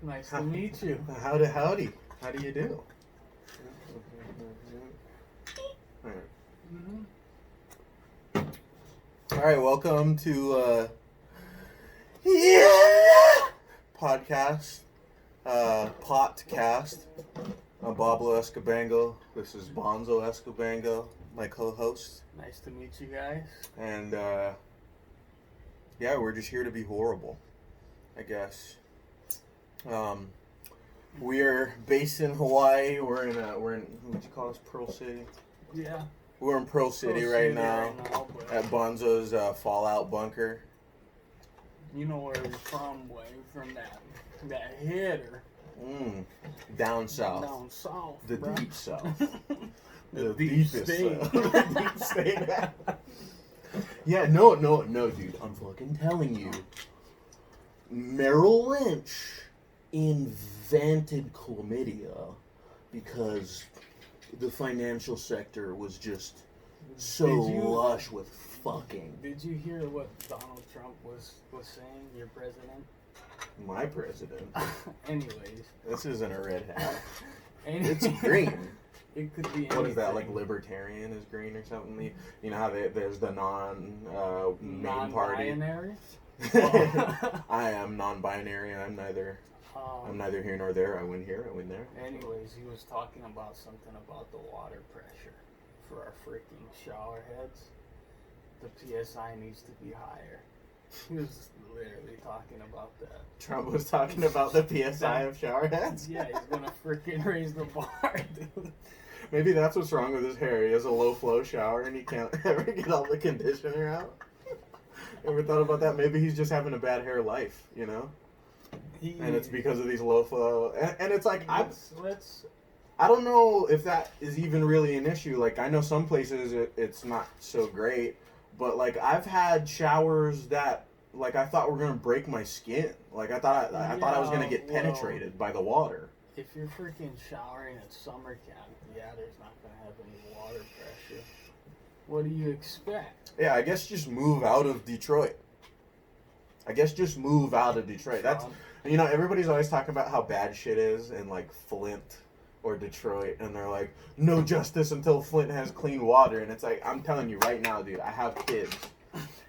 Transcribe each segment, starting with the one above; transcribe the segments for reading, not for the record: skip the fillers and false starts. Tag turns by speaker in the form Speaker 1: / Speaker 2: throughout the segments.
Speaker 1: Nice to meet you.
Speaker 2: Howdy. How do you do? All right, welcome to podcast, PotCast. I'm Pablo Escobango. This is Bonzo Escobango, my co-host.
Speaker 1: Nice to meet you guys.
Speaker 2: And yeah, we're just here to be horrible, I guess. We're based in Hawaii. We're in what would you call this? Pearl City.
Speaker 1: Yeah.
Speaker 2: We're in Pearl City right now at Bonzo's Fallout bunker.
Speaker 1: You know where we're from, way from that hitter.
Speaker 2: Down south.
Speaker 1: Down south.
Speaker 2: The
Speaker 1: bro.
Speaker 2: deep south.
Speaker 1: the deepest
Speaker 2: state.
Speaker 1: south.
Speaker 2: The deep state. Yeah, no, dude. I'm fucking telling you. Merrill Lynch invented chlamydia because the financial sector was just so lush with fucking.
Speaker 1: Did you hear what Donald Trump was saying, your president?
Speaker 2: My president.
Speaker 1: Anyways.
Speaker 2: This isn't a red hat.
Speaker 1: It's
Speaker 2: green.
Speaker 1: It could be anything.
Speaker 2: What is that, like libertarian is green or something? You know how there's the main party?
Speaker 1: Non-binary?
Speaker 2: I am non-binary. I'm neither here nor there. I win here, I win there.
Speaker 1: Anyways, he was talking about something about the water pressure for our freaking shower heads. The PSI needs to be higher. He was literally talking about that.
Speaker 2: Trump was talking about the PSI of shower heads?
Speaker 1: Yeah, he's gonna freaking raise the bar, dude.
Speaker 2: Maybe that's what's wrong with his hair. He has a low flow shower and he can't ever get all the conditioner out. Ever thought about that? Maybe he's just having a bad hair life, you know? And it's because of these low flow. And it's like, I don't know if that is even really an issue. Like, I know some places it's not so great. But, like, I've had showers that, like, I thought were going to break my skin. Like, I thought I was going to get penetrated by the water.
Speaker 1: If you're freaking showering at summer camp, yeah, there's not going to have any water pressure. What do you expect?
Speaker 2: Yeah, I guess just move out of Detroit. That's, you know, everybody's always talking about how bad shit is in, like, Flint or Detroit, and they're like, no justice until Flint has clean water. And it's like, I'm telling you right now, dude, I have kids.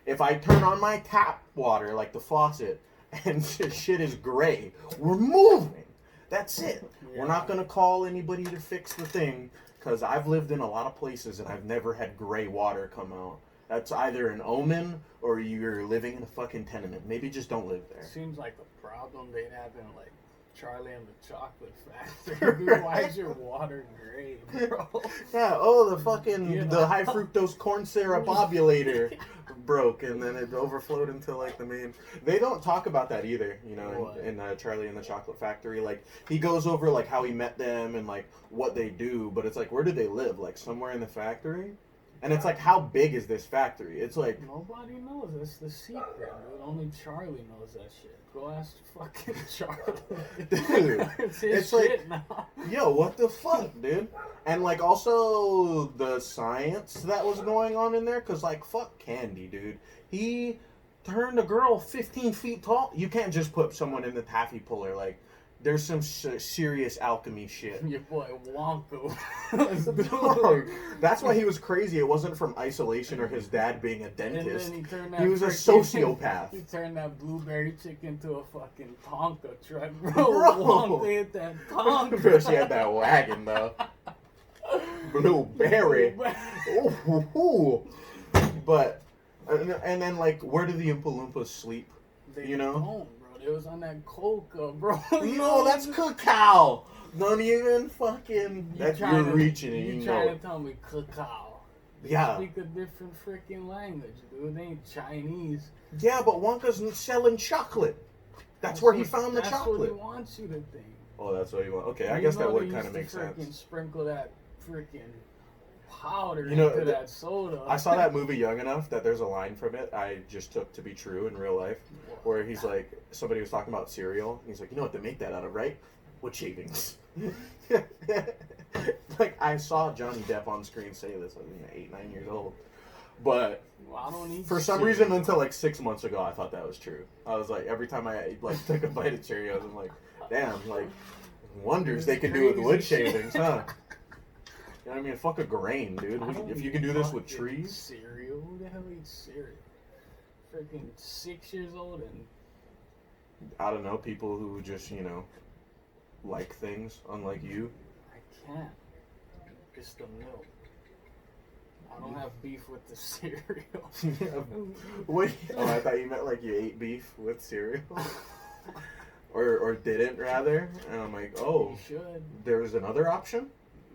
Speaker 2: If I turn on my tap water, like the faucet, and shit is gray, we're moving. That's it. Yeah. We're not going to call anybody to fix the thing, because I've lived in a lot of places and I've never had gray water come out. That's either an omen or you're living in a fucking tenement. Maybe just don't live there.
Speaker 1: Seems like a problem they'd have in, like, Charlie and the Chocolate Factory. Dude, why is your water gray, bro?
Speaker 2: Yeah, the high fructose corn syrup ovulator broke, and then it overflowed into, like, the main. They don't talk about that either, you know, in Charlie and the Chocolate Factory. Like, he goes over, like, how he met them and, like, what they do, but it's like, where do they live? Like, somewhere in the factory? And it's like, how big is this factory? It's like...
Speaker 1: Nobody knows. That's the secret, dude. Only Charlie knows that shit. Go ask fucking Charlie.
Speaker 2: Dude.
Speaker 1: It's his shit like, now.
Speaker 2: Yo, what the fuck, dude? And, like, also the science that was going on in there. Because, like, fuck Candy, dude. He turned a girl 15 feet tall. You can't just put someone in the taffy puller, like... There's some serious alchemy shit.
Speaker 1: Your boy Wonka.
Speaker 2: That's why he was crazy. It wasn't from isolation or his dad being a dentist.
Speaker 1: And then
Speaker 2: he was a sociopath.
Speaker 1: He turned that blueberry chick into a fucking Tonka truck. Bro. Wonka hit that Tonka.
Speaker 2: Bro, she had that wagon, though. Blueberry. Ooh. But, and then, like, where do the Oompa Loompas sleep?
Speaker 1: You know? Don't. It was on that coca, bro.
Speaker 2: No, that's cacao. Don't even fucking... You're reaching it, you know.
Speaker 1: You're trying to tell me cacao.
Speaker 2: Yeah.
Speaker 1: Speak a different freaking language, dude. They ain't Chinese.
Speaker 2: Yeah, but Wonka's selling chocolate. That's where he found the chocolate.
Speaker 1: That's what he wants you to think.
Speaker 2: Oh, that's what he wants. Okay, I guess that would kind of make sense.
Speaker 1: Sprinkle that freaking powder
Speaker 2: into
Speaker 1: that soda.
Speaker 2: I saw that movie Young Enough that there's a line from it I just took to be true in real life, where he's like, somebody was talking about cereal, and he's like, you know what they make that out of, right? Wood shavings. Like, I saw Johnny Depp on screen say this. I was 8, 9 years old. But
Speaker 1: Well, I don't eat
Speaker 2: for some
Speaker 1: cereal.
Speaker 2: reason, until like 6 months ago, I thought that was true. I was like, every time I like took a bite of Cheerios, I'm like, damn, like wonders they can do with wood
Speaker 1: Crazy shit.
Speaker 2: shavings, huh? You know what I mean? Fuck a grain, dude.
Speaker 1: I don't
Speaker 2: If you
Speaker 1: eat
Speaker 2: can do this with
Speaker 1: fucking
Speaker 2: trees.
Speaker 1: Cereal? Who the hell eats cereal? Freaking 6 years old and
Speaker 2: I don't know, people who just, like things, unlike you.
Speaker 1: I can't. It's the milk. I don't have beef with the cereal.
Speaker 2: Wait, oh, I thought you meant like you ate beef with cereal. or didn't, rather. And I'm like, oh,
Speaker 1: You should.
Speaker 2: there's another option?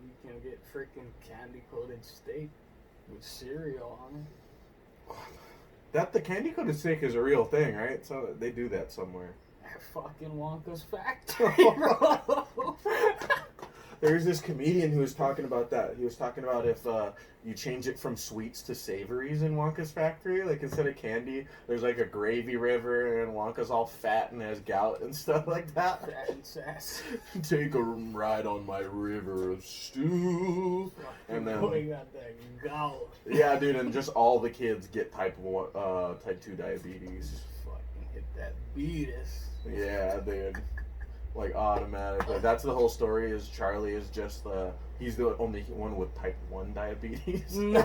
Speaker 1: You can get freaking candy coated steak with cereal on it.
Speaker 2: That the candy coated steak is a real thing, right? So they do that somewhere.
Speaker 1: At fucking Wonka's factory, bro.
Speaker 2: There's this comedian who was talking about that. He was talking about if you change it from sweets to savories in Wonka's factory, like instead of candy, there's like a gravy river, and Wonka's all fat and has gout and stuff like that.
Speaker 1: Fat and sass.
Speaker 2: Take a ride on my river of stew. And then,
Speaker 1: boy got that gout.
Speaker 2: yeah, dude, and just all the kids get type 2 diabetes.
Speaker 1: Fucking hit that beatus.
Speaker 2: Yeah, dude. Like automatically. That's the whole story. Is Charlie is just he's the only one with type 1 diabetes.
Speaker 1: No.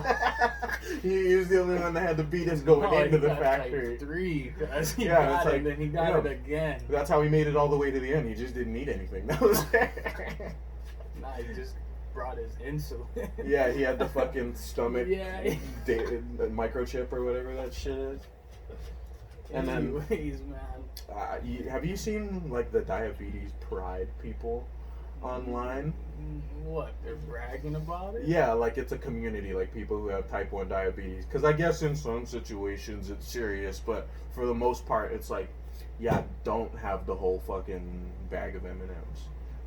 Speaker 2: He was the only one that had the beatus going
Speaker 1: No,
Speaker 2: into
Speaker 1: he
Speaker 2: the
Speaker 1: got
Speaker 2: factory.
Speaker 1: Type 3 because he
Speaker 2: Yeah,
Speaker 1: got
Speaker 2: it's
Speaker 1: it
Speaker 2: like,
Speaker 1: and then he got it again.
Speaker 2: That's how he made it all the way to the end. He just didn't need anything. That was
Speaker 1: Nah, he just brought his insulin.
Speaker 2: Yeah, he had the fucking stomach
Speaker 1: Yeah.
Speaker 2: microchip or whatever that shit is. And then,
Speaker 1: anyways, man.
Speaker 2: have you seen like the diabetes pride people online?
Speaker 1: What? They're bragging about it?
Speaker 2: Yeah, like it's a community, like people who have type 1 diabetes. Because I guess in some situations it's serious, but for the most part, it's like, yeah, don't have the whole fucking bag of M&Ms.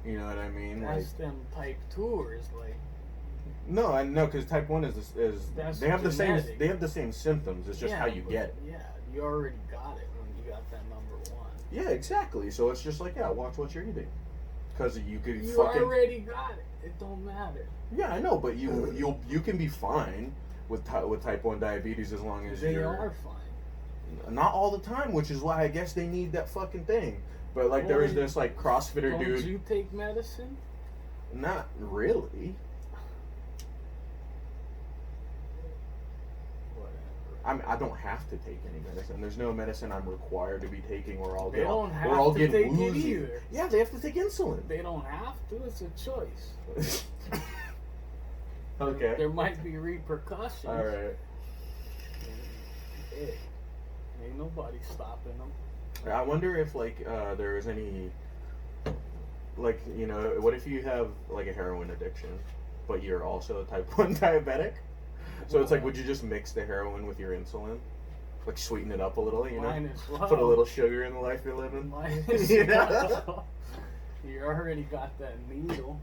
Speaker 2: You know what I mean?
Speaker 1: That's
Speaker 2: Like,
Speaker 1: them type 2ers, like.
Speaker 2: no, I know, because type 1 is
Speaker 1: That's
Speaker 2: they have the same
Speaker 1: genetic.
Speaker 2: symptoms. It's just
Speaker 1: Yeah,
Speaker 2: how you
Speaker 1: but-
Speaker 2: get it.
Speaker 1: Yeah, you already got it when you got that number 1.
Speaker 2: Yeah, exactly. So it's just like, yeah, watch what you're eating, because you could
Speaker 1: You
Speaker 2: fucking
Speaker 1: already got it. It don't matter.
Speaker 2: yeah, I know, but you can be fine with type 1 diabetes as long as
Speaker 1: They
Speaker 2: you're
Speaker 1: are fine.
Speaker 2: not all the time, which is why I guess they need that fucking thing. But like there was this like CrossFitter
Speaker 1: Don't
Speaker 2: dude.
Speaker 1: you take medicine?
Speaker 2: Not really.
Speaker 1: Whatever.
Speaker 2: I don't have to take any medicine. There's no medicine I'm required to be taking, or I'll
Speaker 1: They
Speaker 2: get
Speaker 1: don't have
Speaker 2: or I'll
Speaker 1: to
Speaker 2: get
Speaker 1: take it
Speaker 2: woozy.
Speaker 1: either.
Speaker 2: Yeah, they have to take insulin.
Speaker 1: They don't have to. It's a choice.
Speaker 2: Okay.
Speaker 1: There might be repercussions.
Speaker 2: All right.
Speaker 1: Hey, ain't nobody stopping them.
Speaker 2: I wonder if like there is any like what if you have like a heroin addiction, but you're also a type 1 diabetic? So it's like, would you just mix the heroin with your insulin, like sweeten it up a little,
Speaker 1: Might as well.
Speaker 2: put a little sugar in the life you're living?
Speaker 1: Might as
Speaker 2: Yeah.
Speaker 1: well. You already got that needle.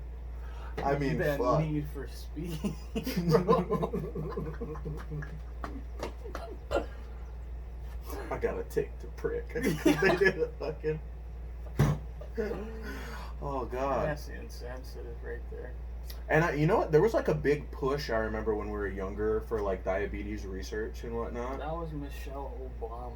Speaker 2: I mean,
Speaker 1: that
Speaker 2: fuck.
Speaker 1: need for speed, bro.
Speaker 2: I gotta take the prick. They did it fucking. Oh god.
Speaker 1: That's insensitive right there.
Speaker 2: And you know what? There was like a big push. I remember when we were younger for like diabetes research and whatnot.
Speaker 1: That was Michelle Obama.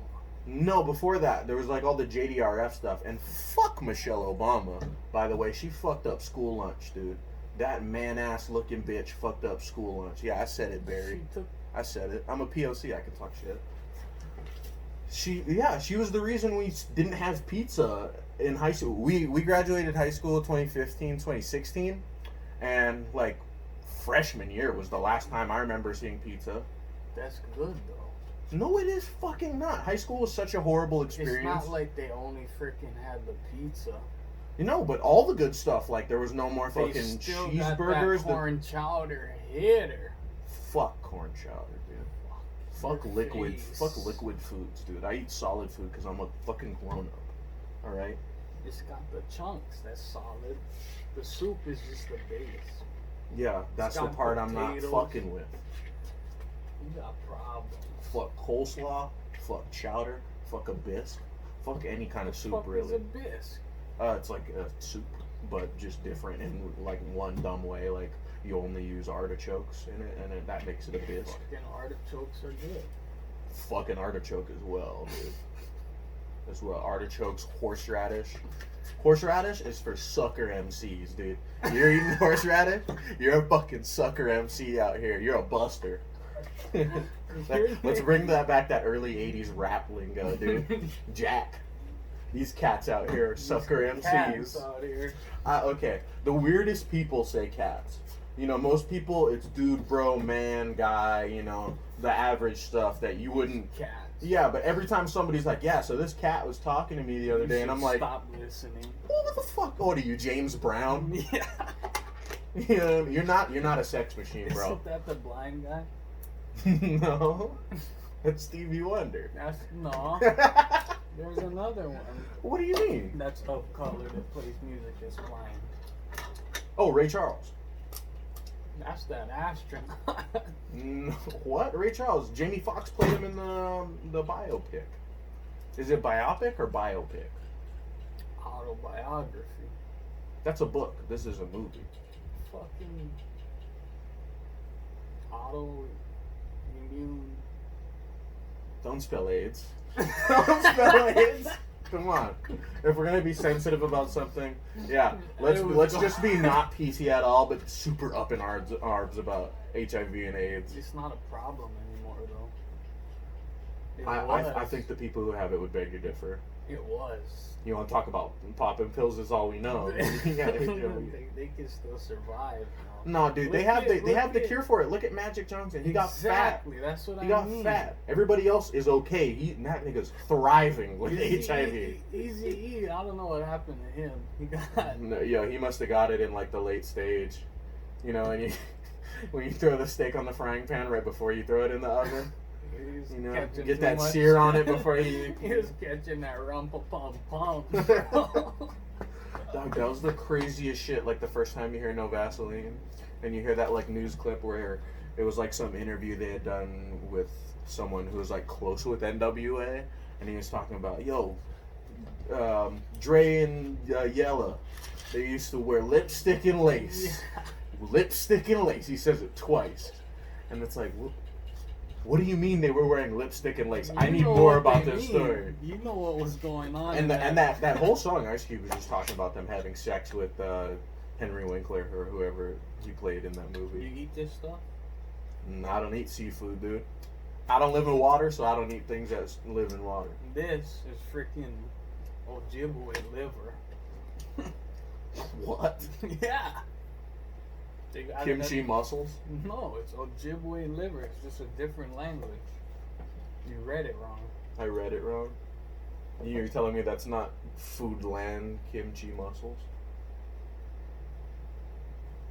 Speaker 2: No, before that, there was like all the JDRF stuff. And fuck Michelle Obama. By the way, she fucked up school lunch, dude. That man-ass looking bitch fucked up school lunch. Yeah, I said it, Barry. I said it. I'm a POC. I can talk shit. She was the reason we didn't have pizza in high school. We graduated high school 2015, 2016. And like freshman year was the last time I remember seeing pizza.
Speaker 1: That's good though.
Speaker 2: No, it is fucking not. High school was such a horrible experience.
Speaker 1: It's not like they only freaking had the pizza.
Speaker 2: But all the good stuff, like there was no more
Speaker 1: They
Speaker 2: fucking
Speaker 1: still
Speaker 2: cheeseburgers.
Speaker 1: got that corn chowder hitter.
Speaker 2: Fuck corn chowder, dude. Fuck
Speaker 1: Your
Speaker 2: liquid.
Speaker 1: face.
Speaker 2: Fuck liquid foods, dude. I eat solid food because I'm a fucking grown up. All right.
Speaker 1: It's got the chunks. That's solid. The soup is just the base.
Speaker 2: Yeah, that's the
Speaker 1: got
Speaker 2: part I'm not
Speaker 1: potatoes.
Speaker 2: fucking with.
Speaker 1: You got problems.
Speaker 2: Fuck coleslaw. Fuck chowder. Fuck a bisque. Fuck any kind of soup,
Speaker 1: What the fuck
Speaker 2: really.
Speaker 1: is a bisque?
Speaker 2: It's like a soup, but just different in like one dumb way. Like you only use artichokes in it, and that makes it a bisque.
Speaker 1: Fucking artichokes are good.
Speaker 2: Fucking artichoke as well, dude. As well, artichokes, horseradish. Horseradish is for sucker MCs, dude. You're eating horseradish, you're a fucking sucker MC out here. You're a buster. Let's bring that back, that early 80s rap lingo, dude. Jack. These cats out here are sucker MCs.
Speaker 1: Out here.
Speaker 2: Okay, the weirdest people say cats. You know, most people, it's dude, bro, man, guy, you know, the average stuff that you wouldn't...
Speaker 1: Cats.
Speaker 2: Yeah, but every time somebody's like, yeah, so this cat was talking to me the other day, and I'm like...
Speaker 1: Stop listening.
Speaker 2: What the fuck? What are you, James Brown?
Speaker 1: Yeah.
Speaker 2: You know, you're not a sex machine, bro.
Speaker 1: Isn't that the blind guy?
Speaker 2: No. That's Stevie Wonder.
Speaker 1: That's... No. There's another one.
Speaker 2: What do you mean?
Speaker 1: That's of color that plays music as blind.
Speaker 2: Oh, Ray Charles.
Speaker 1: That's that astronaut.
Speaker 2: What? Ray Charles. Jamie Foxx played him in the biopic. Is it biopic or biopic?
Speaker 1: Autobiography.
Speaker 2: That's a book. This is a movie.
Speaker 1: Fucking autoimmune.
Speaker 2: Don't spell AIDS. Don't spell AIDS. Come on. If we're gonna be sensitive about something, yeah, let's just be not PC at all, but super up in arms about HIV and AIDS.
Speaker 1: It's not a problem anymore, though.
Speaker 2: I think the people who have it would beg to differ.
Speaker 1: It was.
Speaker 2: You want to talk about popping pills is all we know. Yeah,
Speaker 1: they can still survive.
Speaker 2: No, dude, they have the cure for it. Look at Magic Johnson. He got fat.
Speaker 1: Exactly, that's what I mean.
Speaker 2: He got fat. Everybody else is okay. That nigga's thriving with HIV.
Speaker 1: Easy E, I don't know what happened to him. He got...
Speaker 2: No, he must have got it in like the late stage. You know, and when you throw the steak on the frying pan right before you throw it in the oven. You know, get that sear on it before you...
Speaker 1: He was catching that rumpa-pum-pum.
Speaker 2: Dog, that was the craziest shit. Like the first time you hear No Vaseline, and you hear that like news clip where it was like some interview they had done with someone who was like close with NWA, and he was talking about, Dre and Yella, they used to wear lipstick and lace. Yeah. Lipstick and lace. He says it twice, and it's like, what do you mean they were wearing lipstick and lace? I need more about this story.
Speaker 1: You know what was going on.
Speaker 2: And that whole song, Ice Cube was just talking about them having sex with Henry Winkler or whoever he played in that movie.
Speaker 1: You eat this stuff?
Speaker 2: I don't eat seafood, dude. I don't live in water, so I don't eat things that live in water.
Speaker 1: This is freaking Ojibwe liver.
Speaker 2: What?
Speaker 1: Yeah.
Speaker 2: Kimchi mussels?
Speaker 1: No, it's Ojibwe liver. It's just a different language. You read it wrong.
Speaker 2: I read it wrong? You're telling me that's not Foodland kimchi mussels?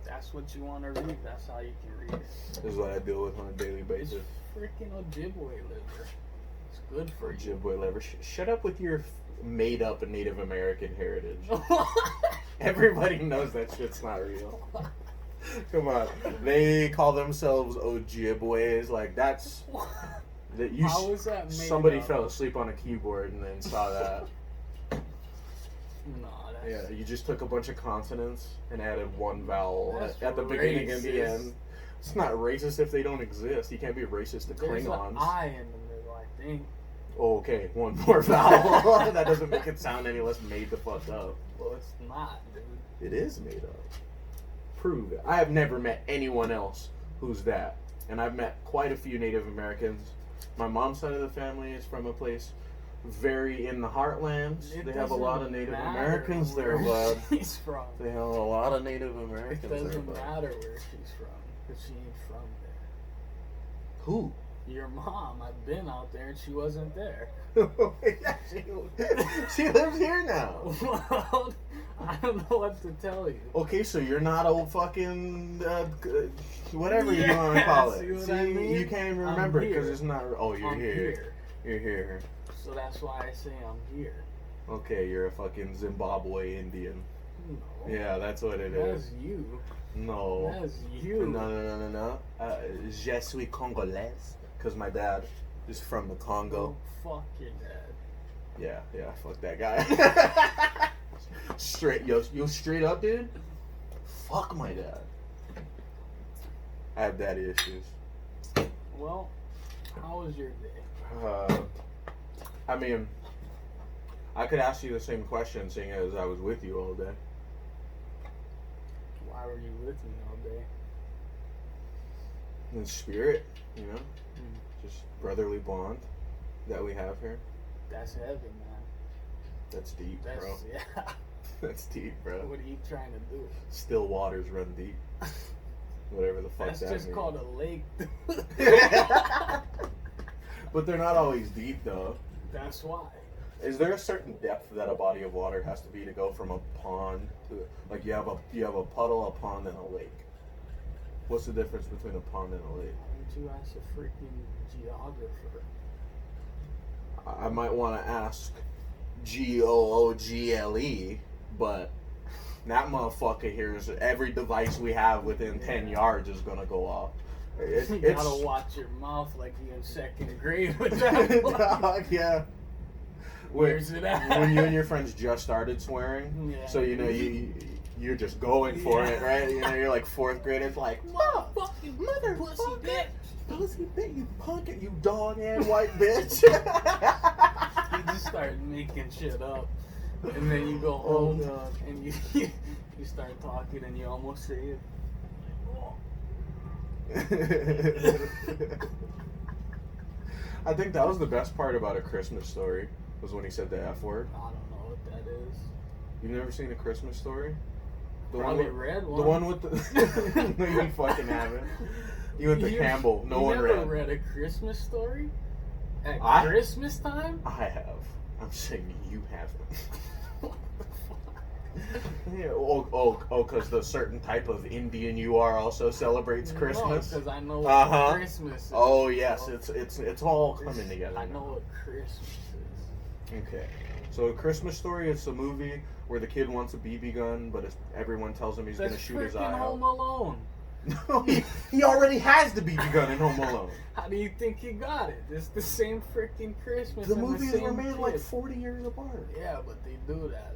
Speaker 1: That's what you want to read. That's how you can read it.
Speaker 2: This is what I deal with on a daily basis.
Speaker 1: It's freaking Ojibwe liver. It's good for you.
Speaker 2: Ojibwe liver. Shut up with your made-up Native American heritage. Everybody knows that shit's not real. Come on. They call themselves Ojibways. Like, that's...
Speaker 1: How was that made
Speaker 2: somebody
Speaker 1: up?
Speaker 2: fell asleep on a keyboard and then saw that.
Speaker 1: No, that's...
Speaker 2: Yeah, you just took a bunch of consonants and added one vowel at the beginning and the end. It's not racist if they don't exist. You can't be racist to Klingons.
Speaker 1: There's an I in the middle, I think.
Speaker 2: Oh, okay, one more vowel. That doesn't make it sound any less made the fuck up.
Speaker 1: Well, it's not, dude.
Speaker 2: It is made up. Prove it. I have never met anyone else who's that. And I've met quite a few Native Americans. My mom's side of the family is from a place very in the heartlands. They have a lot of Native Americans there, bud.
Speaker 1: She's from.
Speaker 2: They have a lot of Native Americans there, bud.
Speaker 1: It doesn't matter where she's from, because she ain't from there.
Speaker 2: Who?
Speaker 1: Your mom. I've been out there and she wasn't there.
Speaker 2: Yeah, she lives here now.
Speaker 1: Well, I don't know what to tell you.
Speaker 2: Okay, so you're not a fucking whatever you want to call it.
Speaker 1: See, I mean?
Speaker 2: You can't even remember it because it's not. Oh, you're
Speaker 1: here.
Speaker 2: You're here.
Speaker 1: So that's why I say I'm here.
Speaker 2: Okay, you're a fucking Zimbabwe Indian.
Speaker 1: No.
Speaker 2: Yeah, that's what it is.
Speaker 1: That's you.
Speaker 2: No.
Speaker 1: That's you.
Speaker 2: No. Je suis Congolais, because my dad is from the Congo.
Speaker 1: Oh, fuck your dad.
Speaker 2: Yeah, fuck that guy. Straight up, dude. Fuck my dad. I have daddy issues.
Speaker 1: Well, how was your day?
Speaker 2: I mean, I could ask you the same question, seeing as I was with you all day.
Speaker 1: Why were you with me all day?
Speaker 2: In spirit, you know, just brotherly bond that we have here.
Speaker 1: That's heaven, man.
Speaker 2: That's deep, bro.
Speaker 1: Yeah.
Speaker 2: That's deep, bro.
Speaker 1: What are you trying to do?
Speaker 2: Still waters run deep. Whatever the fuck
Speaker 1: That's
Speaker 2: that
Speaker 1: just
Speaker 2: means.
Speaker 1: called a lake.
Speaker 2: But they're not always deep, though.
Speaker 1: That's why.
Speaker 2: Is there a certain depth that a body of water has to be to go from a pond to, like, you have a puddle, a pond, and a lake? What's the difference between a pond and a lake?
Speaker 1: Aren't you ask a freaking geographer?
Speaker 2: I might want to ask Google, but that motherfucker here is every device we have within 10 yards is gonna go off.
Speaker 1: You gotta watch your mouth like you in second grade with that one.
Speaker 2: Dog, yeah.
Speaker 1: Where's it at?
Speaker 2: When you and your friends just started swearing,
Speaker 1: Yeah.
Speaker 2: so you know you're just going for it, right? You know, you're like fourth graders, like,
Speaker 1: Fucking mother, pussy bitch.
Speaker 2: pussy bitch, you punk it, you dog ass white bitch.
Speaker 1: You just start making shit up, and then you go home and you start talking and you almost say it.
Speaker 2: I think that was the best part about A Christmas Story, was when he said the F word.
Speaker 1: I don't know what that is.
Speaker 2: You've never seen A Christmas Story?
Speaker 1: Probably read one.
Speaker 2: The one with the... No, you fucking haven't. You went to Campbell. No one read.
Speaker 1: You never read A Christmas Story? At Christmas time?
Speaker 2: I have. I'm saying you haven't. Yeah, because the certain type of Indian you are also celebrates Christmas.
Speaker 1: Because I know what Christmas is.
Speaker 2: Oh yes, it's all coming together.
Speaker 1: I know what Christmas is.
Speaker 2: Okay, so A Christmas Story is a movie where the kid wants a BB gun, but everyone tells him he's going to shoot his eye out.
Speaker 1: Home Alone.
Speaker 2: No, he already has the BB gun in Home Alone.
Speaker 1: How do you think he got it? It's the same freaking Christmas.
Speaker 2: The movies were made like 40 years apart.
Speaker 1: Yeah, but they do that.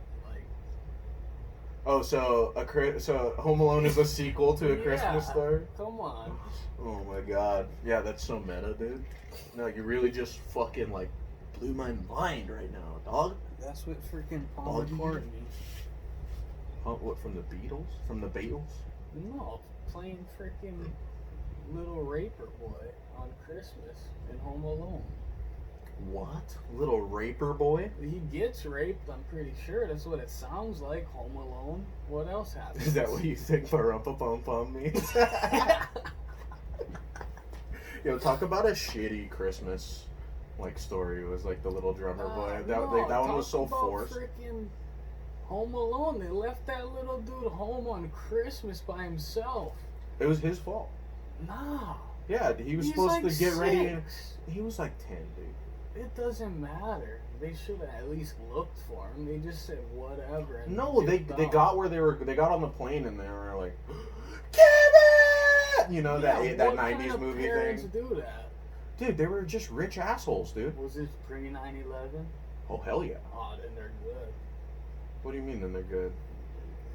Speaker 2: Oh, so Home Alone is a sequel to A Christmas Story?
Speaker 1: Come on.
Speaker 2: Oh my god. Yeah, that's so meta, dude. No, you really just fucking, like, blew my mind right now, dog.
Speaker 1: That's what freaking Paul McCartney.
Speaker 2: What, from the Beatles? From the Beatles?
Speaker 1: No, playing freaking Little Raper Boy on Christmas in Home Alone.
Speaker 2: What? Little Raper Boy?
Speaker 1: He gets raped, I'm pretty sure. That's what it sounds like, Home Alone. What else happens?
Speaker 2: Is that what you think Parumpa-Pum-Pum means? Yo, talk about a shitty Christmas, like, story. It was like the little drummer boy. That one was so forced.
Speaker 1: Freaking Home Alone. They left that little dude home on Christmas by himself.
Speaker 2: It was his fault.
Speaker 1: Nah.
Speaker 2: Yeah, he was supposed to get ready. And he was like 10, dude.
Speaker 1: It doesn't matter. They should have at least looked for him. They just said whatever. And
Speaker 2: no, they got where they got on the plane and they were like, Kevin! You know, that 90s movie thing.
Speaker 1: Parents do that?
Speaker 2: Dude, they were just rich assholes, dude.
Speaker 1: Was this pre 9/11?
Speaker 2: Oh hell yeah.
Speaker 1: Oh, then they're good.
Speaker 2: What do you mean then they're good?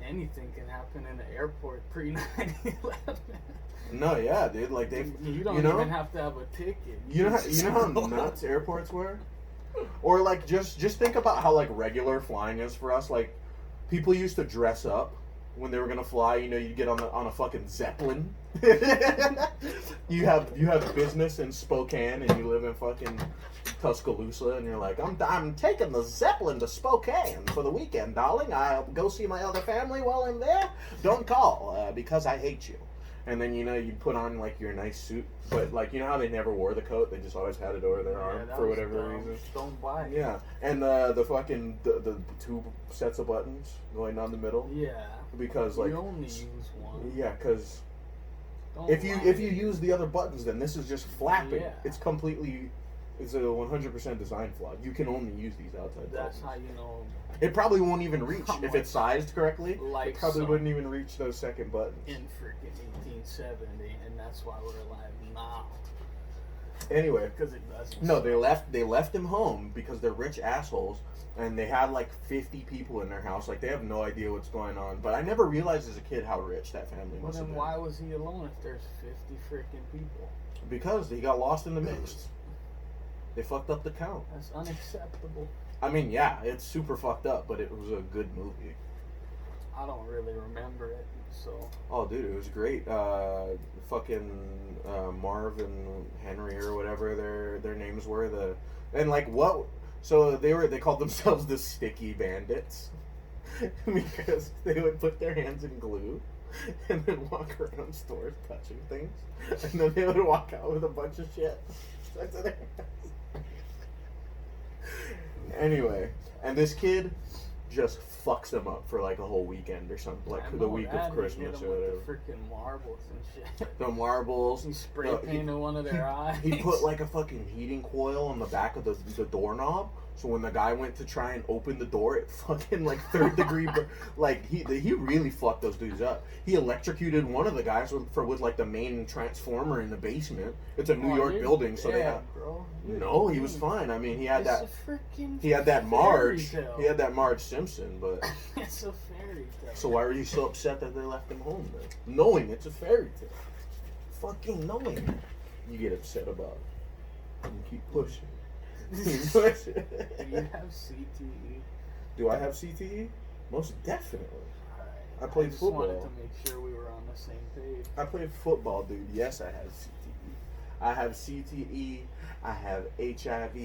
Speaker 1: Anything can happen in the airport pre 9/11.
Speaker 2: No, yeah, dude. Like
Speaker 1: you don't even have to have a ticket.
Speaker 2: You know how nuts airports were? Or like just think about how like regular flying is for us. Like people used to dress up when they were gonna fly. You know, you get on a fucking Zeppelin. you have business in Spokane and you live in fucking Tuscaloosa and you're like, I'm taking the Zeppelin to Spokane for the weekend, darling. I'll go see my other family while I'm there. Don't call because I hate you. And then, you know, you'd put on, like, your nice suit. But, like, you know how they never wore the coat? They just always had it over their arm for whatever reason.
Speaker 1: Don't buy it.
Speaker 2: Yeah. And the fucking, the two sets of buttons going down the middle.
Speaker 1: Yeah.
Speaker 2: Because, like...
Speaker 1: You only use one.
Speaker 2: Yeah, because... If you use the other buttons, then this is just flapping. Yeah. It's completely... It's a 100% design flaw. You can only use these outside buttons.
Speaker 1: That's how you know...
Speaker 2: It probably won't even reach. If it's sized correctly, it probably
Speaker 1: some
Speaker 2: wouldn't even reach those second buttons.
Speaker 1: in freaking 1870, and that's why we're alive now.
Speaker 2: Anyway,
Speaker 1: Because it doesn't.
Speaker 2: no, they left him home because they're rich assholes, and they had like 50 people in their house. Like they have no idea what's going on. But I never realized as a kid how rich that family
Speaker 1: Well,
Speaker 2: must have
Speaker 1: then
Speaker 2: been.
Speaker 1: why was he alone if there's 50 freaking people?
Speaker 2: Because he got lost in the mix. They fucked up the count.
Speaker 1: That's unacceptable.
Speaker 2: I mean, yeah, it's super fucked up, but it was a good movie.
Speaker 1: I don't really remember it, so.
Speaker 2: Oh, dude, it was great. Fucking Marv and Henry or whatever their names were. And like what? So they called themselves the Sticky Bandits because they would put their hands in glue and then walk around stores touching things, and then they would walk out with a bunch of shit stuck to their hands. Anyway, and this kid just fucks them up for like a whole weekend or something, like the week of Christmas or whatever.
Speaker 1: The freaking marbles and shit.
Speaker 2: The marbles.
Speaker 1: He spray painted one of their eyes.
Speaker 2: He put like a fucking heating coil on the back of the doorknob, so when the guy went to try and open the door, it fucking like third degree. Like he really fucked those dudes up. He electrocuted one of the guys with like the main transformer in the basement. It's a New York building, so they have.
Speaker 1: Bro.
Speaker 2: No, he was fine. I mean, he had
Speaker 1: It's
Speaker 2: that Marge. He had that Marge Simpson, but
Speaker 1: it's a fairy tale.
Speaker 2: so why were you so upset that they left him home then? Knowing it's a fairy tale. Fucking knowing it. You get upset about it. And keep pushing. Keep pushing.
Speaker 1: Do you have CTE?
Speaker 2: Do I have CTE? Most definitely.
Speaker 1: Alright.
Speaker 2: I played football.
Speaker 1: I just wanted to make sure we were on the same page.
Speaker 2: I played football, dude. Yes, I have CTE. I have CTE. I have HIV,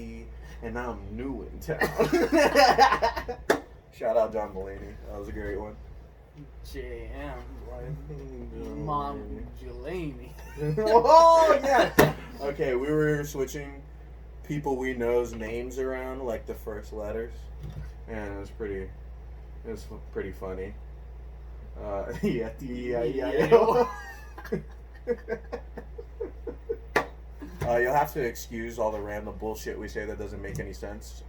Speaker 2: and I'm new in town. Shout out John Mulaney. That was a great one.
Speaker 1: JM, like Mom Delaney.
Speaker 2: Oh yeah. Okay, we were switching people we know's names around, like the first letters, and it was pretty funny. You'll have to excuse all the random bullshit we say that doesn't make any sense.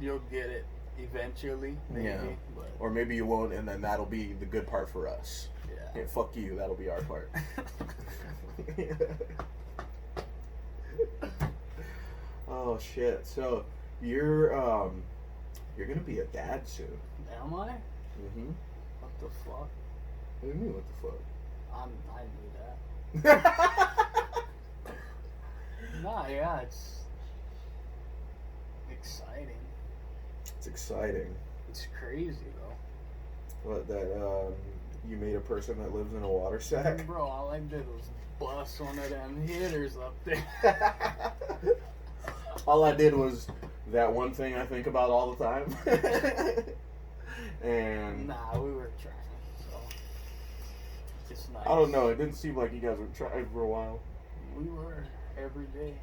Speaker 1: You'll get it eventually, maybe.
Speaker 2: Yeah.
Speaker 1: But
Speaker 2: Or maybe you won't, and then that'll be the good part for us.
Speaker 1: yeah.
Speaker 2: Yeah, fuck you, that'll be our part. Oh shit! So you're gonna be a dad soon.
Speaker 1: Am I?
Speaker 2: Mm-hmm.
Speaker 1: What the fuck?
Speaker 2: What do you mean? What the fuck?
Speaker 1: I knew that. Nah, yeah, it's exciting.
Speaker 2: It's exciting.
Speaker 1: It's crazy though.
Speaker 2: What that you made a person that lives in a water sack?
Speaker 1: Bro, all I did was bust one of them hitters up there.
Speaker 2: All I did was that one thing I think about all the time. And
Speaker 1: Nah, we were trying, so it's nice.
Speaker 2: I don't know. It didn't seem like you guys were trying for a while.
Speaker 1: We were every day.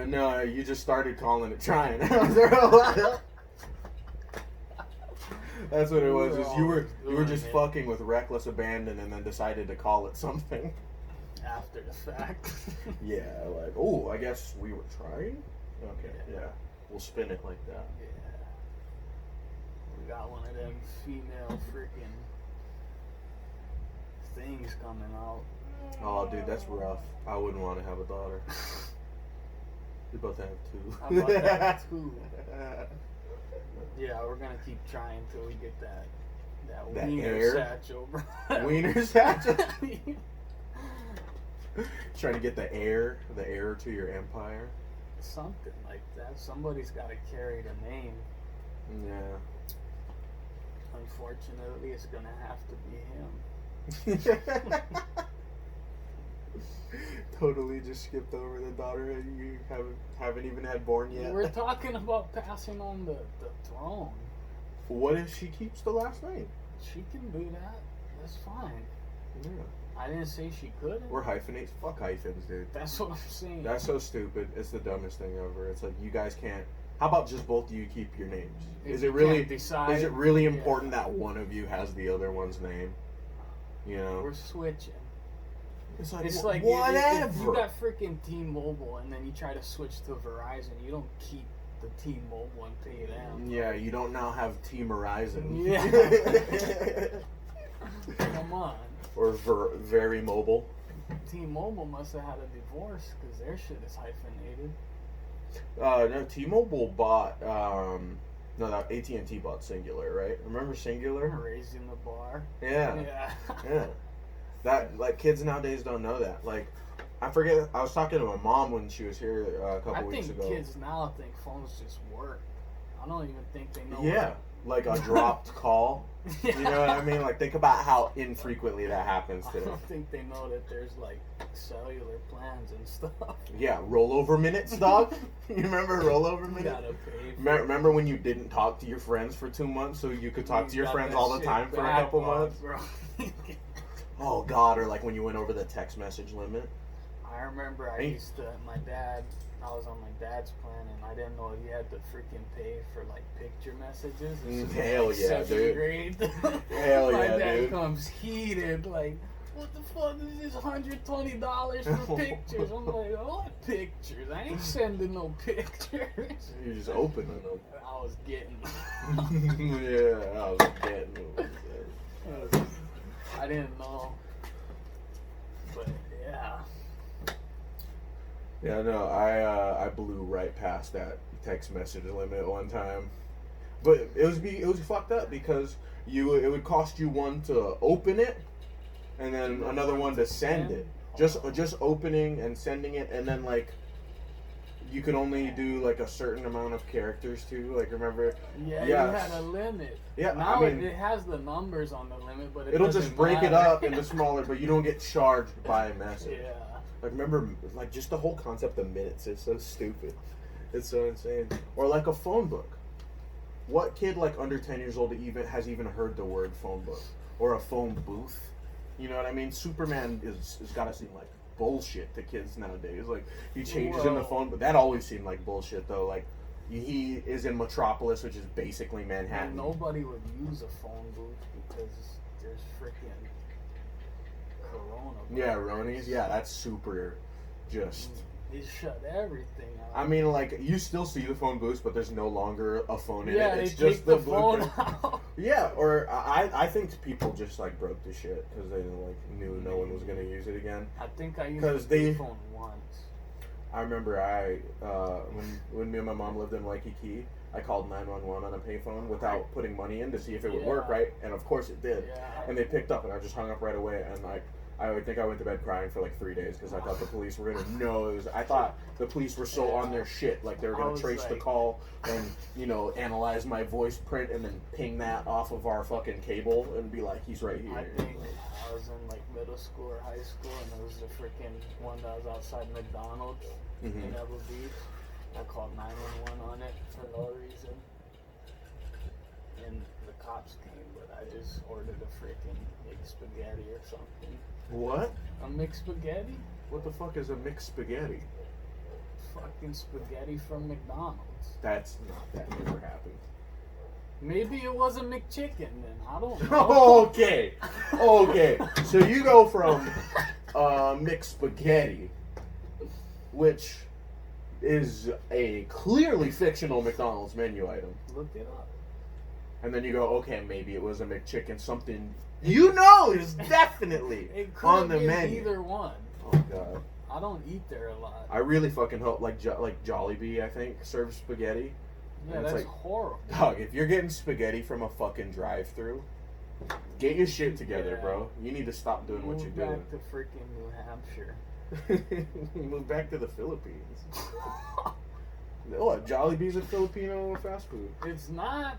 Speaker 2: No, you just started calling it trying after a while. That's what it was. Is you were just fucking with reckless abandon and then decided to call it something.
Speaker 1: After the fact.
Speaker 2: Yeah, like, oh, I guess we were trying? Okay, yeah. We'll spin it like that.
Speaker 1: Yeah. We got one of them female freaking things coming out.
Speaker 2: Oh, dude, that's rough. I wouldn't want to have a daughter. We both have two.
Speaker 1: I'm about to have two. Yeah, we're gonna keep trying till we get that wiener
Speaker 2: air?
Speaker 1: satchel, bro.
Speaker 2: Wiener satchel? Trying to get the heir to your empire.
Speaker 1: Something like that. Somebody's got to carry the name.
Speaker 2: Yeah.
Speaker 1: Unfortunately, it's gonna have to be him.
Speaker 2: Totally just skipped over the daughter and you haven't even had born yet.
Speaker 1: We're talking about passing on the throne.
Speaker 2: What if she keeps the last name?
Speaker 1: She can do that. That's fine.
Speaker 2: Yeah.
Speaker 1: I didn't say she couldn't.
Speaker 2: Or hyphenates. Fuck hyphens, dude.
Speaker 1: That's what I'm saying.
Speaker 2: That's so stupid. It's the dumbest thing ever. It's like you guys can't. How about just both of you keep your names? Is it really important that one of you has the other one's name? You know.
Speaker 1: We're switching.
Speaker 2: It's like
Speaker 1: It's like
Speaker 2: whatever.
Speaker 1: if you got freaking T-Mobile and then you try to switch to Verizon, you don't keep the T-Mobile and pay them.
Speaker 2: Yeah, you don't now have Team Horizon.
Speaker 1: Yeah. Come on.
Speaker 2: Or very mobile.
Speaker 1: T-Mobile must have had a divorce because their shit is hyphenated.
Speaker 2: No, T-Mobile bought no, that AT&T bought Singular, right? Remember Singular?
Speaker 1: Raising the bar.
Speaker 2: Yeah.
Speaker 1: Yeah.
Speaker 2: Yeah. That, like, kids nowadays don't know that. Like, I forget, I was talking to my mom when she was here a couple weeks ago.
Speaker 1: I think kids now think phones just work. I don't even think they know.
Speaker 2: Yeah. Like a dropped call.
Speaker 1: Yeah.
Speaker 2: You know what I mean? Like, think about how infrequently that happens
Speaker 1: I
Speaker 2: today.
Speaker 1: don't think they know that there's like cellular plans and stuff.
Speaker 2: Yeah, rollover minutes, dog. You remember rollover
Speaker 1: You
Speaker 2: minutes?
Speaker 1: gotta pay for
Speaker 2: Remember when you didn't talk to your friends for 2 months so you could talk to your friends all the time for a couple months?
Speaker 1: Bro.
Speaker 2: Oh, God, or like when you went over the text message limit.
Speaker 1: I remember I was on my dad's plan and I didn't know you had to freaking pay for like picture messages.
Speaker 2: Hell
Speaker 1: like
Speaker 2: yeah, dude.
Speaker 1: Grade.
Speaker 2: Hell
Speaker 1: my
Speaker 2: yeah,
Speaker 1: dad
Speaker 2: dude.
Speaker 1: comes heated like, what the fuck is this $120 for pictures? I'm like, what pictures? I ain't sending no pictures.
Speaker 2: You just opening them.
Speaker 1: I was getting
Speaker 2: Yeah, I was getting them.
Speaker 1: I didn't know. But yeah.
Speaker 2: Yeah, no, I blew right past that text message limit one time, but it was fucked up because it would cost you one to open it, and then another one to send it. Just opening and sending it, and then like you could only do like a certain amount of characters too. Like remember?
Speaker 1: Yeah,
Speaker 2: Yes.
Speaker 1: you had a limit.
Speaker 2: Yeah,
Speaker 1: now
Speaker 2: I mean,
Speaker 1: it has the numbers on the limit, but
Speaker 2: it'll just
Speaker 1: doesn't
Speaker 2: break it
Speaker 1: matter.
Speaker 2: up into smaller, but you don't get charged by a message.
Speaker 1: Yeah.
Speaker 2: Like remember, like just the whole concept of minutes is so stupid. It's so insane. Or like a phone book. What kid like under 10 years old has even heard the word phone book or a phone booth? You know what I mean? Superman is gotta seem like bullshit to kids nowadays. Like he changes in the phone, but that always seemed like bullshit though. Like he is in Metropolis, which is basically Manhattan.
Speaker 1: And nobody would use a phone booth because there's freaking Corona.
Speaker 2: Yeah, Ronies. Yeah, that's super. Just.
Speaker 1: They shut everything out.
Speaker 2: I mean, like you still see the phone booths, but there's no longer a phone in
Speaker 1: yeah,
Speaker 2: it. It's
Speaker 1: they
Speaker 2: just
Speaker 1: take the
Speaker 2: blue
Speaker 1: phone
Speaker 2: thing.
Speaker 1: out.
Speaker 2: Yeah, or I think people just like broke the shit because they like knew no one was gonna use it again.
Speaker 1: I think I used
Speaker 2: 'Cause
Speaker 1: the phone once.
Speaker 2: I remember when me and my mom lived in Waikiki, I called 911 on a payphone without putting money in to see if it would work right, and of course it did.
Speaker 1: Yeah.
Speaker 2: And they picked up, and I just hung up right away, and I would think I went to bed crying for like 3 days because I thought the police were gonna know. I thought the police were so on their shit, like they were gonna trace the call and analyze my voice print and then ping that off of our fucking cable and be like, he's right here.
Speaker 1: I think I was in like middle school or high school, and there was the freaking one that was outside McDonald's in Pebble Beach. I called 911 on it for no reason, and the cops came, but I just ordered a freaking mixed spaghetti or something.
Speaker 2: What?
Speaker 1: A mixed spaghetti?
Speaker 2: What the fuck is a mixed spaghetti?
Speaker 1: Fucking spaghetti from McDonald's.
Speaker 2: That never happened.
Speaker 1: Maybe it was a McChicken then. I don't know.
Speaker 2: Okay. So you go from mixed spaghetti, which is a clearly fictional McDonald's menu item.
Speaker 1: Look it up.
Speaker 2: And then you go, okay, maybe it was a McChicken, something is definitely
Speaker 1: It could
Speaker 2: on the
Speaker 1: be
Speaker 2: menu.
Speaker 1: either one.
Speaker 2: Oh god.
Speaker 1: I don't eat there a lot.
Speaker 2: I really fucking hope like Jollibee, I think, serves spaghetti.
Speaker 1: Yeah,
Speaker 2: and it's
Speaker 1: that's
Speaker 2: like,
Speaker 1: horrible.
Speaker 2: Dog, if you're getting spaghetti from a fucking drive-thru, get your shit together, bro. You need to stop doing what you're doing.
Speaker 1: Move back to freaking New Hampshire.
Speaker 2: Move back to the Philippines. What? Jollibee's a Filipino fast food.
Speaker 1: It's not,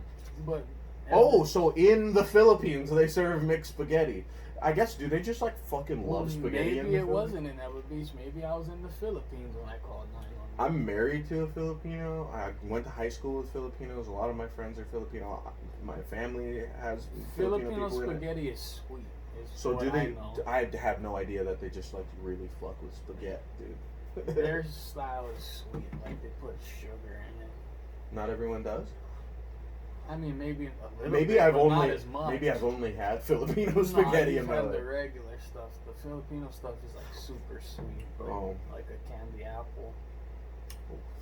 Speaker 1: but...
Speaker 2: Oh, so in the Philippines they serve mixed spaghetti. I guess, do they just like fucking love spaghetti?
Speaker 1: Maybe it wasn't in Pebble Beach. Maybe I was in the Philippines when I called 911.
Speaker 2: I'm married to a Filipino. I went to high school with Filipinos. A lot of my friends are Filipino. My family has Filipino people in it.
Speaker 1: Spaghetti is sweet.
Speaker 2: So do they? I have no idea that they just like really fuck with spaghetti, dude.
Speaker 1: Their style is sweet. Like they put sugar in it.
Speaker 2: Not everyone does.
Speaker 1: I mean, maybe a little
Speaker 2: Maybe
Speaker 1: bit,
Speaker 2: I've
Speaker 1: but
Speaker 2: only
Speaker 1: not as much.
Speaker 2: maybe I've only had Filipino spaghetti in my life.
Speaker 1: The regular stuff. The Filipino stuff is like super sweet, like a candy apple.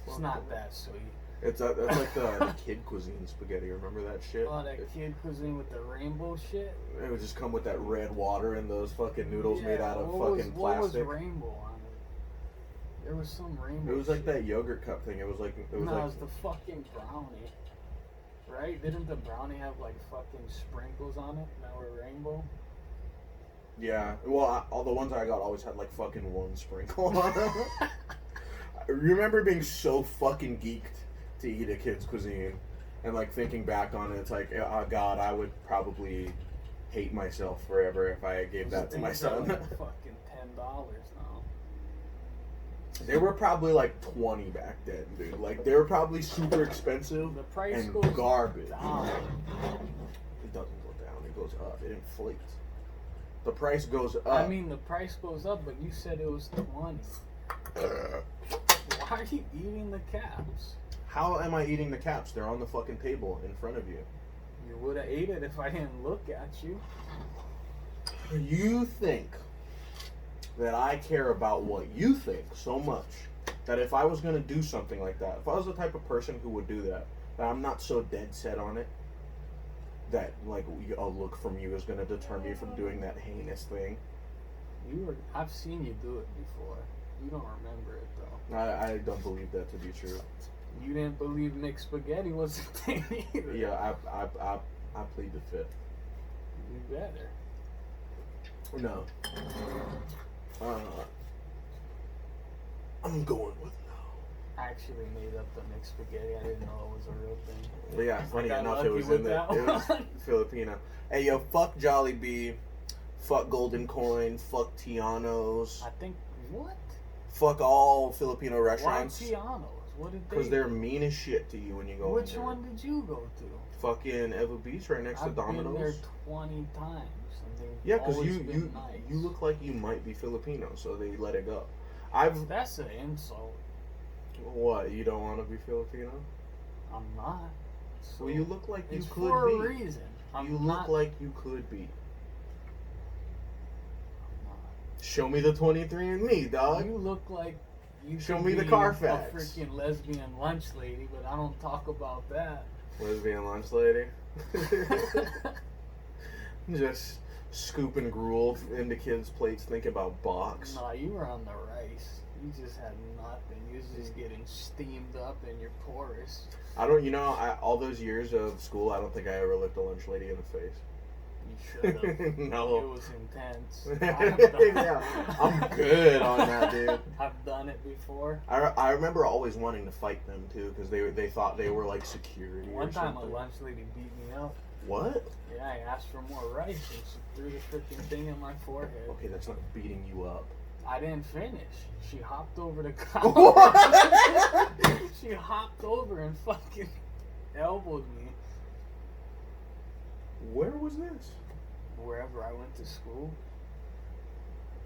Speaker 1: It's not that sweet.
Speaker 2: That's like the kid cuisine spaghetti. Remember that shit?
Speaker 1: Oh, that kid cuisine with the rainbow shit?
Speaker 2: It would just come with that red water and those fucking noodles made out of
Speaker 1: what
Speaker 2: fucking plastic.
Speaker 1: What was rainbow on it? There was some rainbow.
Speaker 2: It was like that yogurt cup thing. It was like
Speaker 1: it was the fucking brownie. Right? Didn't the brownie have like fucking sprinkles on it that were rainbow?
Speaker 2: Yeah. Well, all the ones I got always had like fucking one sprinkle on them. I remember being so fucking geeked to eat a kid's cuisine, and like thinking back on it, it's like, oh god, I would probably hate myself forever if I gave that to my son.
Speaker 1: Like fucking $10 now.
Speaker 2: They were probably like 20 back then, dude. Like they were probably super expensive
Speaker 1: the price
Speaker 2: and
Speaker 1: goes
Speaker 2: garbage.
Speaker 1: Down.
Speaker 2: It doesn't go down; it goes up. It inflates. The price goes up.
Speaker 1: I mean, the price goes up, but you said it was 20. Why are you eating the caps?
Speaker 2: How am I eating the caps? They're on the fucking table in front of you.
Speaker 1: You would have ate it if I didn't look at you.
Speaker 2: You think that I care about what you think so much that if I was going to do something like that, if I was the type of person who would do that, that I'm not so dead set on it, that like a look from you is going to deter me from doing that heinous thing.
Speaker 1: I've seen you do it before. You don't remember it though.
Speaker 2: I don't believe that to be true.
Speaker 1: You didn't believe mixed spaghetti was a thing either.
Speaker 2: Yeah, I plead the fifth.
Speaker 1: You better.
Speaker 2: No. I'm going with no.
Speaker 1: I actually made up the mixed spaghetti. I didn't know it was a real thing.
Speaker 2: Well, yeah, funny enough, it was
Speaker 1: with
Speaker 2: in there. It was Filipino. Hey, yo, fuck Jollibee. Fuck Golden Coin. Fuck Tiano's.
Speaker 1: I think, what?
Speaker 2: Fuck all Filipino
Speaker 1: Why
Speaker 2: restaurants.
Speaker 1: Tiano's? What did they
Speaker 2: Because they're mean as shit to you when you go
Speaker 1: Which
Speaker 2: in there.
Speaker 1: one did you go to?
Speaker 2: Fucking Eva Beach right next to Domino's.
Speaker 1: I've been there 20 times. And
Speaker 2: Yeah, because
Speaker 1: always
Speaker 2: you
Speaker 1: been nice.
Speaker 2: you look like you might be Filipino, so they let it go.
Speaker 1: That's an insult.
Speaker 2: What, you don't want to be Filipino?
Speaker 1: I'm not. So
Speaker 2: Well, you look like you
Speaker 1: it's
Speaker 2: could
Speaker 1: for
Speaker 2: be.
Speaker 1: a reason.
Speaker 2: You look like you could be.
Speaker 1: I'm not.
Speaker 2: Show me the 23andMe, dog.
Speaker 1: You look like you
Speaker 2: Show
Speaker 1: could
Speaker 2: me the
Speaker 1: be
Speaker 2: Carfax.
Speaker 1: a freaking lesbian lunch lady, but I don't talk about that.
Speaker 2: Lesbian lunch lady. Just scooping gruel into kids' plates, thinking about box.
Speaker 1: Nah, you were on the rice. You just had nothing. You was just getting steamed up in your porous.
Speaker 2: I don't, all those years of school, I don't think I ever looked a lunch lady in the face.
Speaker 1: You should have.
Speaker 2: No.
Speaker 1: It was intense.
Speaker 2: Yeah, I'm good on that, dude.
Speaker 1: I've done it before.
Speaker 2: I remember always wanting to fight them too, because they thought they were like security.
Speaker 1: One
Speaker 2: or
Speaker 1: time
Speaker 2: something.
Speaker 1: a lunch lady beat me up.
Speaker 2: What?
Speaker 1: Yeah, I asked for more rice and she threw the freaking thing in my forehead.
Speaker 2: Okay, that's not beating you up.
Speaker 1: I didn't finish. She hopped over the
Speaker 2: What?
Speaker 1: counter. She hopped over and fucking elbowed me.
Speaker 2: Where was this?
Speaker 1: Wherever I went to school,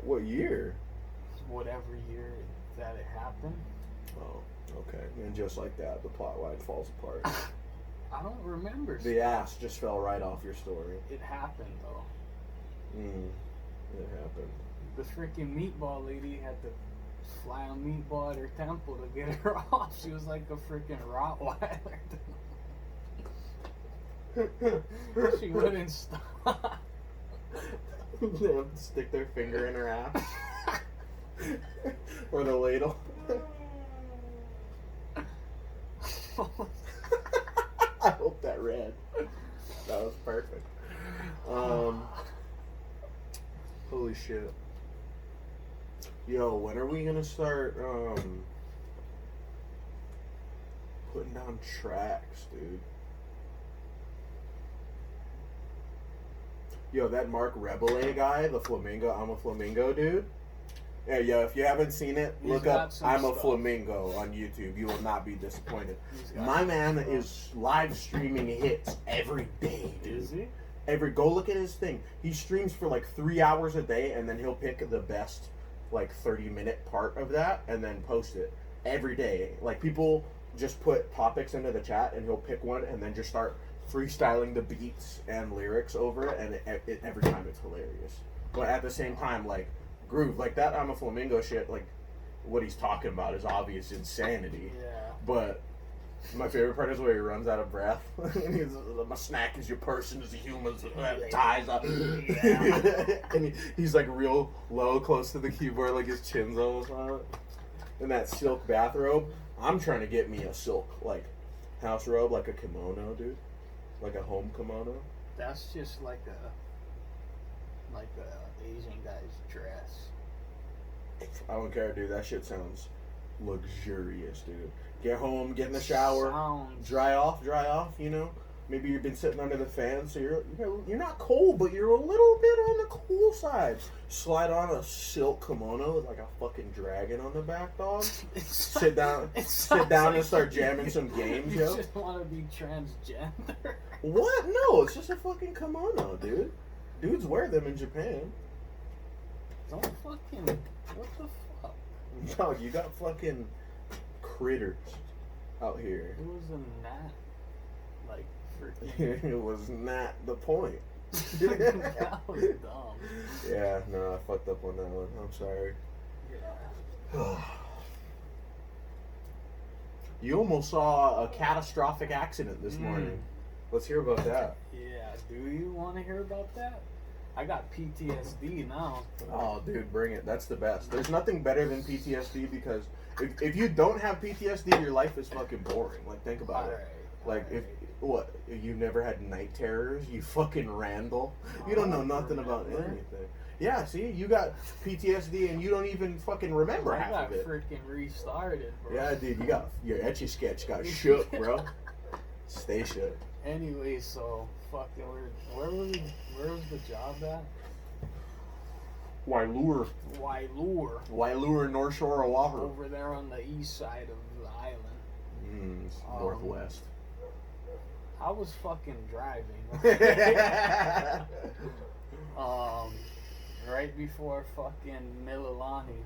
Speaker 2: What year?
Speaker 1: whatever year that it happened.
Speaker 2: Oh, okay. And just like that, the plot line falls apart.
Speaker 1: I don't remember.
Speaker 2: The ass just fell right off your story.
Speaker 1: It happened though.
Speaker 2: It happened.
Speaker 1: The freaking meatball lady had to fly a meatball at her temple to get her off. She was like a freaking Rottweiler. She wouldn't stop.
Speaker 2: They have to stick their finger in her ass. Or the ladle. I hope that read. That was perfect. Holy shit. Yo, when are we gonna start putting down tracks, dude? Yo, that Mark Rebele guy, the Flamingo, I'm a Flamingo dude. Yeah, yo, if you haven't seen it,
Speaker 1: He's
Speaker 2: look
Speaker 1: got
Speaker 2: up
Speaker 1: some
Speaker 2: I'm a
Speaker 1: stuff.
Speaker 2: Flamingo on YouTube. You will not be disappointed.
Speaker 1: He's got
Speaker 2: My
Speaker 1: some
Speaker 2: man
Speaker 1: stuff.
Speaker 2: is live streaming hits every day, dude.
Speaker 1: Is he?
Speaker 2: Go look at his thing. He streams for like 3 hours a day, and then he'll pick the best like 30-minute part of that and then post it every day. Like people just put topics into the chat, and he'll pick one and then just start freestyling the beats and lyrics over it, and every time it's hilarious. But at the same time, like groove, like that I'm a Flamingo shit, like what he's talking about is obvious insanity.
Speaker 1: Yeah.
Speaker 2: But My favorite part is where he runs out of breath. And he's, my snack is your person as a human ties up.
Speaker 1: Yeah.
Speaker 2: And he's like real low, close to the keyboard, like his chin's almost on it. In that silk bathrobe. I'm trying to get me a silk, like, house robe, like a kimono, dude. Like a home kimono.
Speaker 1: That's just like a Asian guy's dress.
Speaker 2: I don't care, dude. That shit sounds luxurious, dude. Get home, get in the shower, dry off, you know? Maybe you've been sitting under the fan, so you're not cold, but you're a little bit on the cool side. Slide on a silk kimono with like a fucking dragon on the back, dog. Sit down and start jamming some games, yo.
Speaker 1: You just want to be transgender.
Speaker 2: What? No, it's just a fucking kimono, dude. Dudes wear them in Japan.
Speaker 1: Don't fucking... What the fuck?
Speaker 2: Dog, you got fucking critters out here.
Speaker 1: It was a gnat. Like, freaking...
Speaker 2: It was not the point.
Speaker 1: That was dumb.
Speaker 2: Yeah, no, I fucked up on that one. I'm sorry.
Speaker 1: Yeah.
Speaker 2: You almost saw a catastrophic accident this morning. Let's hear about that.
Speaker 1: Yeah, do you want to hear about that? I got PTSD now.
Speaker 2: Oh, dude, bring it. That's the best. There's nothing better than PTSD because if you don't have PTSD, your life is fucking boring. Like, think about it. Like, if you never had night terrors, you fucking Randall. You don't know nothing about anything. Yeah, see, you got PTSD and you don't even fucking remember half of it.
Speaker 1: I got freaking restarted, bro.
Speaker 2: Yeah, dude, you got your Etch-a-Sketch got shook, bro. Stay shook.
Speaker 1: Anyway, so fucking where was the job at?
Speaker 2: Wailua, North Shore, Oahu.
Speaker 1: Over there on the east side of the island.
Speaker 2: Northwest.
Speaker 1: I was fucking driving. Right before fucking Mililani,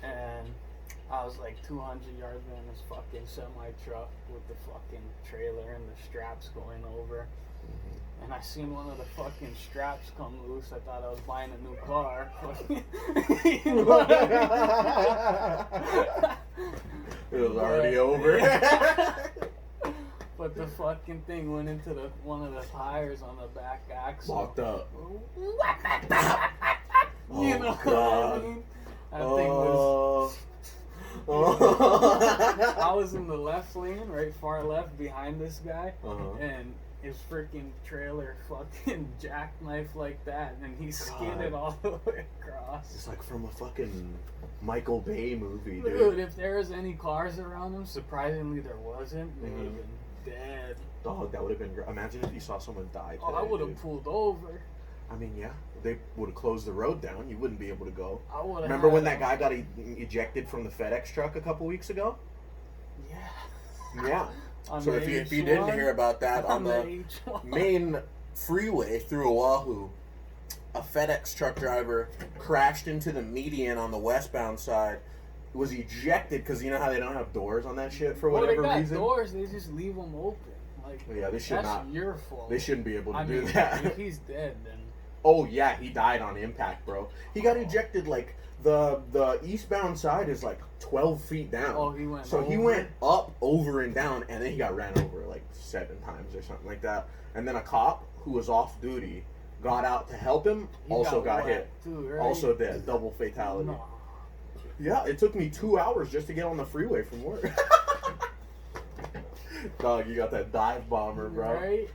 Speaker 1: and I was like 200 yards in this fucking semi-truck with the fucking trailer and the straps going over. And I seen one of the fucking straps come loose. I thought I was buying a new car.
Speaker 2: It was already over.
Speaker 1: But the fucking thing went into one of the tires on the back axle.
Speaker 2: Locked up.
Speaker 1: You know what I mean? That thing was... I was in the left lane, right far left, behind this guy, and his freaking trailer fucking jackknife like that, and he skidded all the way across.
Speaker 2: It's like from a fucking Michael Bay movie, dude.
Speaker 1: Dude, if there was any cars around him, surprisingly there wasn't, they would have been dead.
Speaker 2: Dog, that would have been great. Imagine if you saw someone die today.
Speaker 1: Oh, I would have pulled over.
Speaker 2: I mean, yeah, they would have closed the road down. You wouldn't be able to go.
Speaker 1: I would.
Speaker 2: Remember when that guy got ejected from the FedEx truck a couple weeks ago?
Speaker 1: Yeah.
Speaker 2: Yeah. So if you didn't hear about that, on the main freeway through Oahu, a FedEx truck driver crashed into the median on the westbound side, was ejected because you know how they don't have doors on that shit for whatever reason?
Speaker 1: They got doors, they just leave them open. Like,
Speaker 2: yeah, they should
Speaker 1: that's your fault.
Speaker 2: They shouldn't be able to do that.
Speaker 1: If he's dead, then...
Speaker 2: Oh, yeah, he died on impact, bro. He got ejected, like, the eastbound side is, like, 12 feet down.
Speaker 1: Oh, he went
Speaker 2: So he went up, over, and down, and then he got ran over, like, 7 times or something like that. And then a cop who was off duty got out to help him, also got hit.
Speaker 1: Too, right?
Speaker 2: Also dead. Double fatality.
Speaker 1: No.
Speaker 2: Yeah, it took me 2 hours just to get on the freeway from work. Dog, you got that dive bomber, bro.
Speaker 1: Right?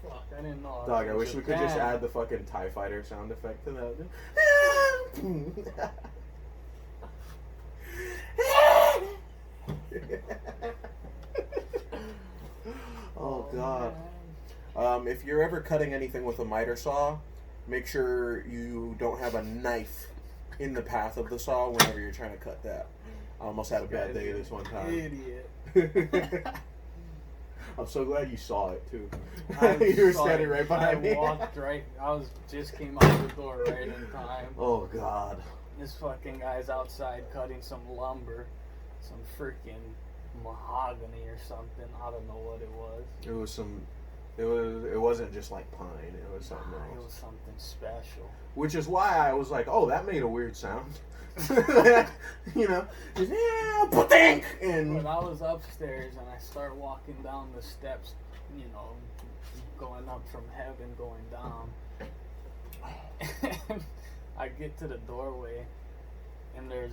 Speaker 1: Fuck, I didn't know.
Speaker 2: Dog, I wish we could just add the fucking TIE Fighter sound effect to that. Oh, God. If you're ever cutting anything with a miter saw, make sure you don't have a knife in the path of the saw whenever you're trying to cut that. I almost had a bad day this one time.
Speaker 1: Idiot.
Speaker 2: I'm so glad you saw it too. You were standing right behind me.
Speaker 1: I walked right. Just came out the door right in time.
Speaker 2: Oh, God.
Speaker 1: This fucking guy's outside cutting some lumber, some freaking mahogany or something. I don't know what it was.
Speaker 2: It wasn't just like pine. It was something
Speaker 1: It
Speaker 2: else.
Speaker 1: was something special.
Speaker 2: Which is why I was like, oh, that made a weird sound. You know, just, yeah, pa-dink, and
Speaker 1: When I was upstairs and I start walking down the steps, you know, going up from heaven, going down, and I get to the doorway, and there's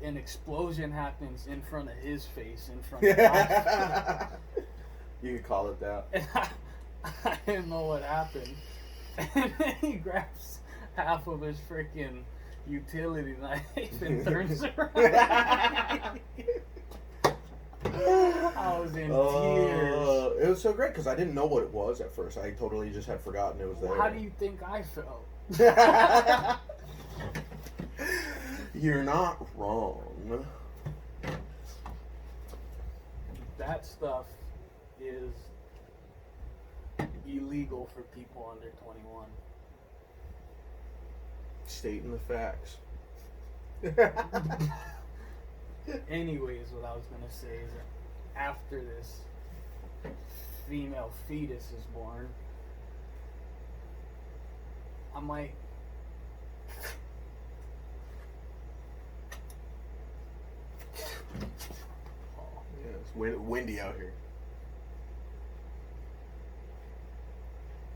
Speaker 1: an explosion happens in front of his face, in front of my
Speaker 2: you could call it that.
Speaker 1: and I didn't know what happened. And then he grabs half of his freaking utility knife and turns around. I was in tears.
Speaker 2: It was so great because I didn't know what it was at first. I totally just had forgotten it was there.
Speaker 1: How do you think I felt?
Speaker 2: You're not wrong.
Speaker 1: That stuff is illegal for people under 21.
Speaker 2: Stating the facts.
Speaker 1: Anyways, what I was gonna say is that after this female fetus is born, I might
Speaker 2: Yeah, it's windy out here.